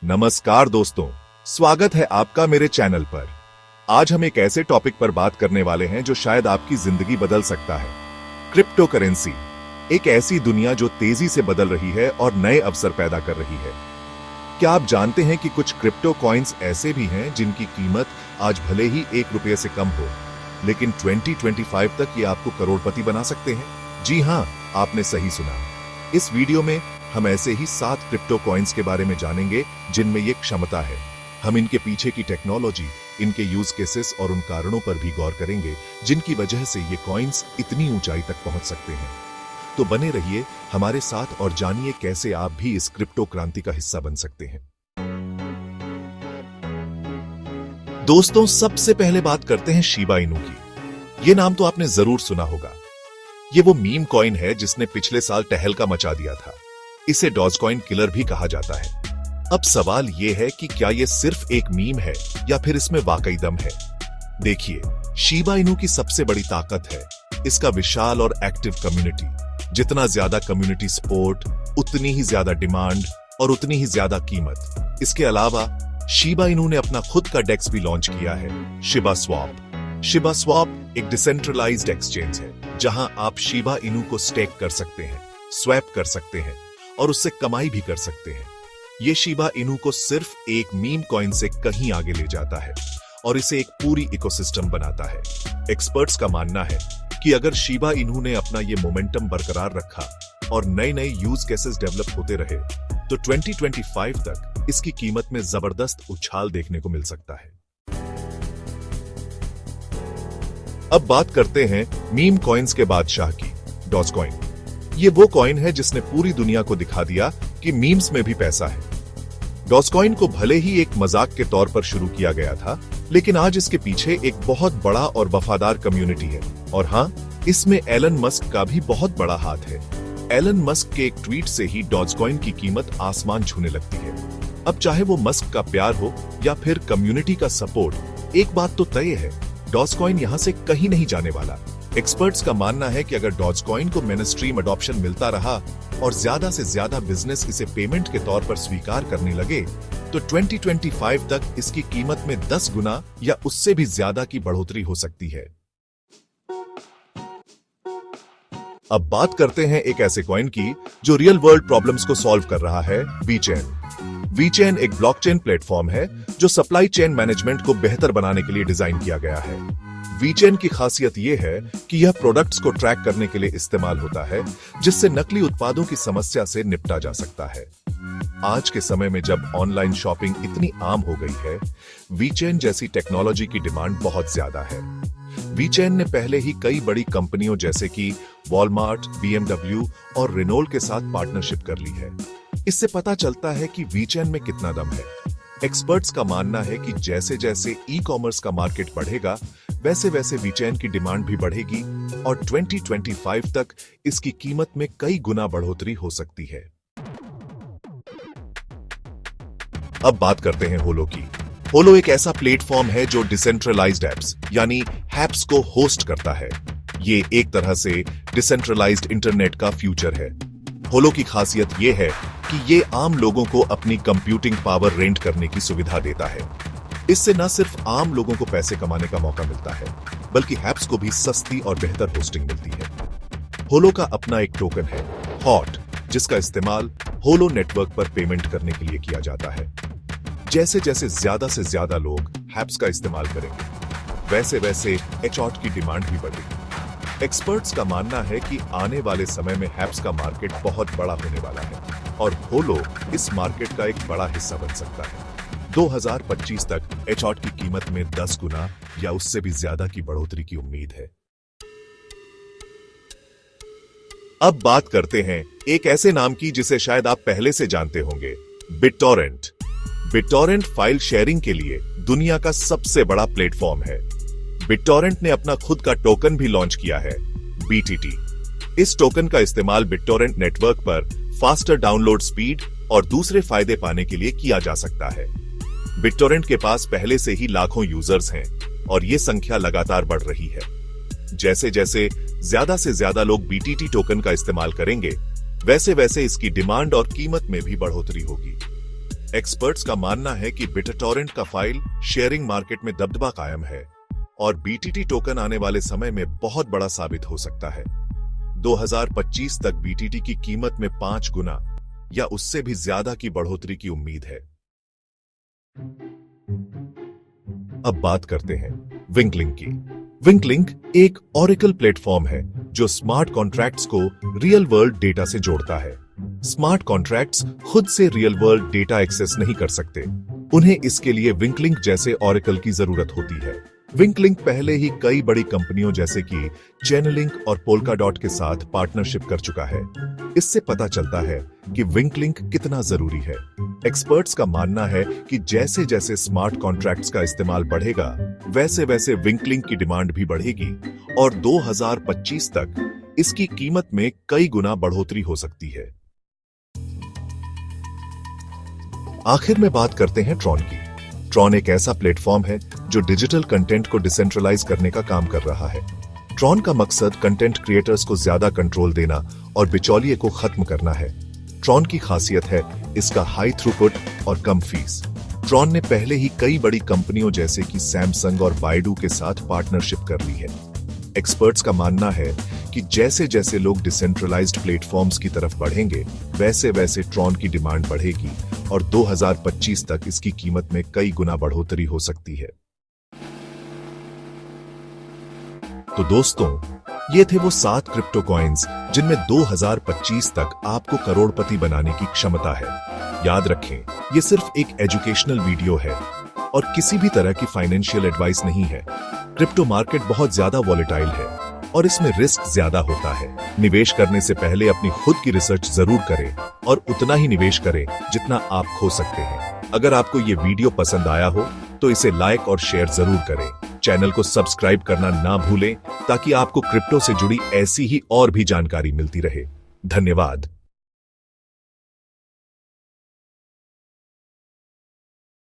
नमस्कार दोस्तों, स्वागत है आपका मेरे चैनल पर। आज हम एक ऐसे टॉपिक पर बात करने वाले हैं जो शायद आपकी जिंदगी बदल सकता है। क्रिप्टो करेंसी, एक ऐसी दुनिया जो तेजी से बदल रही है और नए अवसर पैदा कर रही है। क्या आप जानते हैं कि कुछ क्रिप्टो कॉइन्स ऐसे भी हैं जिनकी कीमत आज भले ही ₹1 से कम हो, लेकिन 2025 तक ये आपको करोड़पति बना सकते हैं? जी हां, आपने सही सुना। इस वीडियो में हम ऐसे ही 7 क्रिप्टो कॉइन्स के बारे में जानेंगे जिनमें ये क्षमता है। हम इनके पीछे की टेक्नोलॉजी, इनके यूज केसेस और उन कारणों पर भी गौर करेंगे जिनकी वजह से ये कॉइन्स इतनी ऊंचाई तक पहुंच सकते हैं। तो बने रहिए हमारे साथ और जानिए कैसे आप भी इस क्रिप्टो क्रांति का हिस्सा बन सकते हैं। दोस्तों, सबसे पहले बात करते हैं शिबा इनू की। ये नाम तो आपने जरूर सुना होगा। ये वो मीम कॉइन है जिसने पिछले साल तहलका मचा दिया था। इसे डॉजकॉइन किलर भी कहा जाता है। अब सवाल यह है कि क्या यह सिर्फ एक मीम है या फिर इसमें वाकई दम है। देखिए, शिबा इनू की सबसे बड़ी ताकत है इसका विशाल और एक्टिव कम्युनिटी। जितना ज्यादा कम्युनिटी सपोर्ट, उतनी ही ज्यादा डिमांड और उतनी ही ज्यादा कीमत। इसके अलावा शिबा इनू ने अपना खुद का डेक्स भी लॉन्च किया है, शिबा स्वैप। शिबा स्वैप एक डिसेंट्रलाइज्ड एक्सचेंज है जहां आप शिबा इनू को स्टेक कर सकते हैं, स्वैप कर सकते हैं और उससे कमाई भी कर सकते हैं। ये शिबा इनू को सिर्फ एक मीम कॉइन से कहीं आगे ले जाता है और इसे एक पूरी इकोसिस्टम बनाता है। एक्सपर्ट्स का मानना है कि अगर शिबा इनू ने अपना ये मोमेंटम बरकरार रखा और नए नए यूज केसेस डेवलप होते रहे तो 2025 तक इसकी कीमत में जबरदस्त उछाल देखने को मिल सकता है। अब बात करते हैं मीम कॉइन्स के बादशाह की, डॉजकॉइन। ये वो कॉइन है जिसने पूरी दुनिया को दिखा दिया कि मीम्स में भी पैसा है। डॉजकॉइन को भले ही एक मजाक के तौर पर शुरू किया गया था, लेकिन आज इसके पीछे एक बहुत बड़ा और वफादार कम्युनिटी है। और हां, इसमें एलन मस्क का भी बहुत बड़ा हाथ है। एलन मस्क के एक ट्वीट से ही डॉजकॉइन की कीमत आसमान छूने लगती है। अब चाहे वो मस्क का प्यार हो या फिर कम्युनिटी का सपोर्ट, एक बात तो तय है, डॉजकॉइन यहां से कहीं नहीं जाने वाला। एक्सपर्ट्स का मानना है कि अगर डॉजकॉइन को मेनस्ट्रीम अडॉप्शन मिलता रहा और ज्यादा से ज्यादा बिजनेस इसे पेमेंट के तौर पर स्वीकार करने लगे तो 2025 तक इसकी कीमत में 10 गुना या उससे भी ज्यादा की बढ़ोतरी हो सकती है। अब बात करते हैं एक ऐसे कॉइन की जो रियल वर्ल्ड प्रॉब्लम्स को सॉल्व कर रहा है, वीचेन। वीचेन एक ब्लॉकचेन प्लेटफॉर्म है जो सप्लाई चेन मैनेजमेंट को बेहतर बनाने के लिए डिजाइन किया गया है। वीचेन की खासियत यह है कि यह प्रोडक्ट्स को ट्रैक करने के लिए इस्तेमाल होता है, जिससे नकली उत्पादों की समस्या से निपटा जा सकता है। आज के समय में जब ऑनलाइन शॉपिंग इतनी आम हो गई है, वीचेन जैसी टेक्नोलॉजी की डिमांड बहुत ज्यादा है। वीचेन ने पहले ही कई बड़ी कंपनियों जैसे कि वॉलमार्ट, BMW और रेनॉल्ट के साथ पार्टनरशिप कर ली है। इससे पता चलता है कि वीचेन में कितना दम है। एक्सपर्ट्स का मानना है कि जैसे जैसे ई कॉमर्स का मार्केट बढ़ेगा, वैसे वैसे वीचेन की डिमांड भी बढ़ेगी और 2025 तक इसकी कीमत में कई गुना बढ़ोतरी हो सकती है। अब बात करते हैं होलो की। होलो एक ऐसा प्लेटफॉर्म है जो डिसेंट्रलाइज्ड एप्स यानी हैप्स को होस्ट करता है। ये एक तरह से डिसेंट्रलाइज्ड इंटरनेट का फ्यूचर है। होलो की खासियत यह है कि ये आम लोगों को अपनी कंप्यूटिंग पावर रेंट करने की सुविधा देता है। इससे न सिर्फ आम लोगों को पैसे कमाने का मौका मिलता है, बल्कि हैप्स को भी सस्ती और बेहतर होस्टिंग मिलती है। होलो का अपना एक टोकन है, हॉट, जिसका इस्तेमाल होलो नेटवर्क पर पेमेंट करने के लिए किया जाता है। जैसे जैसे ज्यादा से ज्यादा लोग हैप्स का इस्तेमाल करेंगे, वैसे वैसे HOT की डिमांड भी बढ़ेगी। एक्सपर्ट्स का मानना है कि आने वाले समय में हैप्स का मार्केट बहुत बड़ा होने वाला है और होलो इस मार्केट का एक बड़ा हिस्सा बन सकता है। 2025 तक HOT की कीमत में 10 गुना या उससे भी ज्यादा की बढ़ोतरी की उम्मीद है। अब बात करते हैं एक ऐसे नाम की जिसे शायद आप पहले से जानते होंगे, बिटटॉरेंट। बिटटॉरेंट फाइल शेयरिंग के लिए दुनिया का सबसे बड़ा प्लेटफॉर्म है। बिटटॉरेंट ने अपना खुद का टोकन भी लॉन्च किया है, BTT। इस टोकन का इस्तेमाल बिटटॉरेंट नेटवर्क पर फास्टर डाउनलोड स्पीड और दूसरे फायदे पाने के लिए किया जा सकता है। बिटटॉरेंट के पास पहले से ही लाखों यूजर्स हैं और ये संख्या लगातार बढ़ रही है। जैसे जैसे ज्यादा से ज्यादा लोग BTT टोकन का इस्तेमाल करेंगे, वैसे वैसे इसकी डिमांड और कीमत में भी बढ़ोतरी होगी। एक्सपर्ट्स का मानना है कि बिटटॉरेंट का फाइल शेयरिंग मार्केट में दबदबा कायम है और बीटीटी टोकन आने वाले समय में बहुत बड़ा साबित हो सकता है। 2025 तक बीटीटी की कीमत में 5 गुना या उससे भी ज्यादा की बढ़ोतरी की उम्मीद है। अब बात करते हैं विंकलिंक की। विंकलिंक एक ओरेकल प्लेटफॉर्म है जो स्मार्ट कॉन्ट्रैक्ट्स को रियल वर्ल्ड डेटा से जोड़ता है। स्मार्ट कॉन्ट्रैक्ट्स खुद से रियल वर्ल्ड डेटा एक्सेस नहीं कर सकते, उन्हें इसके लिए विंकलिंक जैसे ओरेकल की जरूरत होती है। विंकलिंक पहले ही कई बड़ी कंपनियों जैसे कि चेनलिंक और पोल्काडॉट के साथ पार्टनरशिप कर चुका है। इससे पता चलता है कि विंकलिंक कितना जरूरी है। एक्सपर्ट्स का मानना है कि जैसे जैसे स्मार्ट कॉन्ट्रैक्ट्स का इस्तेमाल बढ़ेगा, वैसे वैसे विंकलिंक की डिमांड भी बढ़ेगी और 2025 तक इसकी कीमत में कई गुना बढ़ोतरी हो सकती है। आखिर में बात करते हैं ट्रॉन की। ट्रॉन एक ऐसा प्लेटफॉर्म है जो डिजिटल कंटेंट को डिसेंट्रलाइज करने का काम कर रहा है। ट्रॉन का मकसद कंटेंट क्रिएटर्स को ज्यादा कंट्रोल देना और बिचौलिए को खत्म करना है। ट्रॉन की खासियत है इसका हाई थ्रूपुट और कम फीस। ट्रॉन ने पहले ही कई बड़ी कंपनियों जैसे कि सैमसंग और बायडू के साथ पार्टनरशिप कर ली है। एक्सपर्ट्स का मानना है कि जैसे जैसे लोग डिसेंट्रलाइज्ड प्लेटफॉर्म्स की तरफ बढ़ेंगे, वैसे वैसे ट्रॉन की डिमांड बढ़ेगी और 2025 तक इसकी कीमत में कई गुना बढ़ोतरी हो सकती है। तो दोस्तों, ये थे वो 7 क्रिप्टो कॉइन्स जिनमें 2025 तक आपको करोड़पति बनाने की क्षमता है। याद रखें, ये सिर्फ एक एजुकेशनल वीडियो है और किसी भी तरह की फाइनेंशियल एडवाइस नहीं है। क्रिप्टो मार्केट बहुत ज्यादा वॉलेटाइल है और इसमें रिस्क ज्यादा होता है। निवेश करने से पहले अपनी खुद की रिसर्च जरूर करें और उतना ही निवेश करें जितना आप खो सकते हैं। अगर आपको ये वीडियो पसंद आया हो तो इसे लाइक और शेयर जरूर करें। चैनल को सब्सक्राइब करना ना भूलें ताकि आपको क्रिप्टो से जुड़ी ऐसी ही और भी जानकारी मिलती रहे। धन्यवाद।